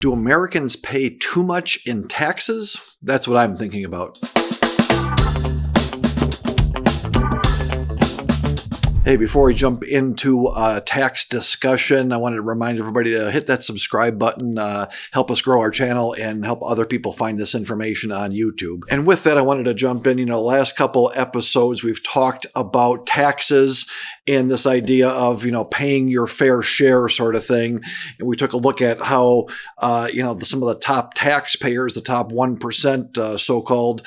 Do Americans pay too much in taxes? That's what I'm thinking about. Hey, before we jump into a tax discussion, I wanted to remind everybody to hit that subscribe button, help us grow our channel, and help other people find this information on YouTube. And with that, I wanted to jump in. Last couple episodes, we've talked about taxes and this idea of, paying your fair share sort of thing. And we took a look at how, some of the top taxpayers, the top 1%, so-called,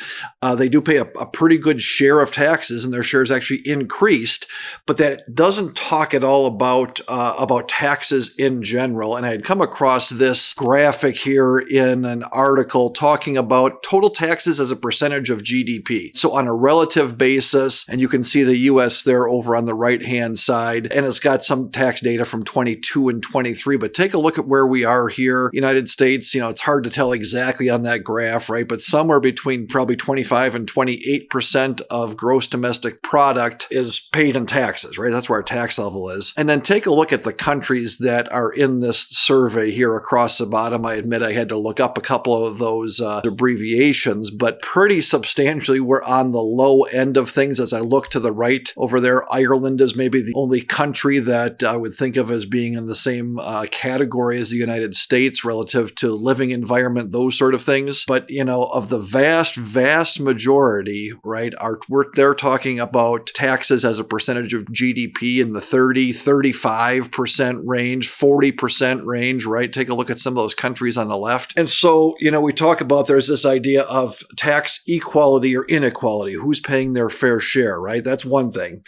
they do pay a pretty good share of taxes, and their shares actually increased. But that doesn't talk at all about taxes in general. And I had come across this graphic here in an article talking about total taxes as a percentage of GDP. So on a relative basis, and you can see the US there over on the right-hand side, and it's got some tax data from 22 and 23. But take a look at where we are here, United States. It's hard to tell exactly on that graph, right? But somewhere between probably 25 and 28% of gross domestic product is paid in taxes. Right? That's where our tax level is. And then take a look at the countries that are in this survey here across the bottom. I admit I had to look up a couple of those abbreviations, but pretty substantially we're on the low end of things. As I look to the right over there, Ireland is maybe the only country that I would think of as being in the same category as the United States relative to living environment, those sort of things. But, of the vast majority, right, they're talking about taxes as a percentage of GDP in the 35% range, 40% range, right? Take a look at some of those countries on the left. And so, we talk about there's this idea of tax equality or inequality. Who's paying their fair share, right? That's one thing.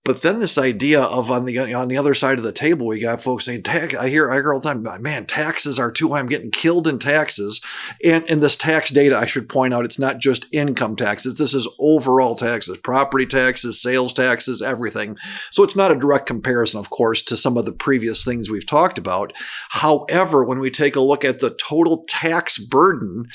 But then this idea of on the other side of the table, we got folks saying, I hear all the time, man, taxes are too high. I'm getting killed in taxes. And this tax data, I should point out, it's not just income taxes. This is overall taxes, property taxes, sales taxes, everything. So it's not a direct comparison, of course, to some of the previous things we've talked about. However, when we take a look at the total tax burden,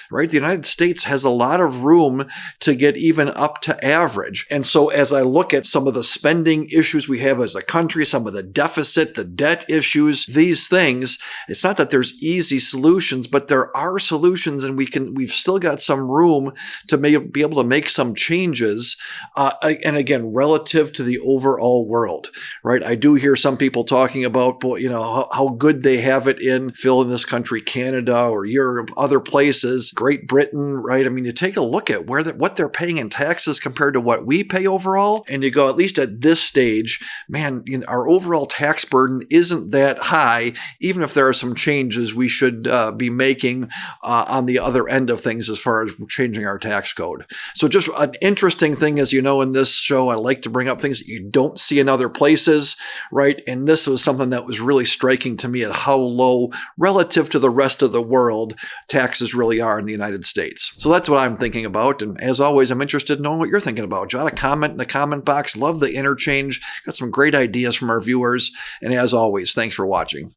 right, the United States has a lot of room to get even up to average. And so as I look at some of the spending issues we have as a country, some of the deficit, the debt issues, these things, it's not that there's easy solutions, but there are solutions, and we've still got some room to be able to make some changes. And again, relative to the overall world, right? I do hear some people talking about, how good they have it in fill in this country, Canada or Europe, other places, Great Britain, right? I mean, you take a look at what they're paying in taxes compared to what we pay overall, and you go, at least at this stage, man, our overall tax burden isn't that high, even if there are some changes we should be making on the other end of things as far as changing our tax code. So just an interesting thing, as you know, in this show, I like to bring up things that you don't see in other places, right? And this was something that was really striking to me at how low, relative to the rest of the world, taxes really are in the United States. So that's what I'm thinking about. And as always, I'm interested in knowing what you're thinking about. Jot a comment in the comment box. Love the interchange. Got some great ideas from our viewers. And as always, thanks for watching.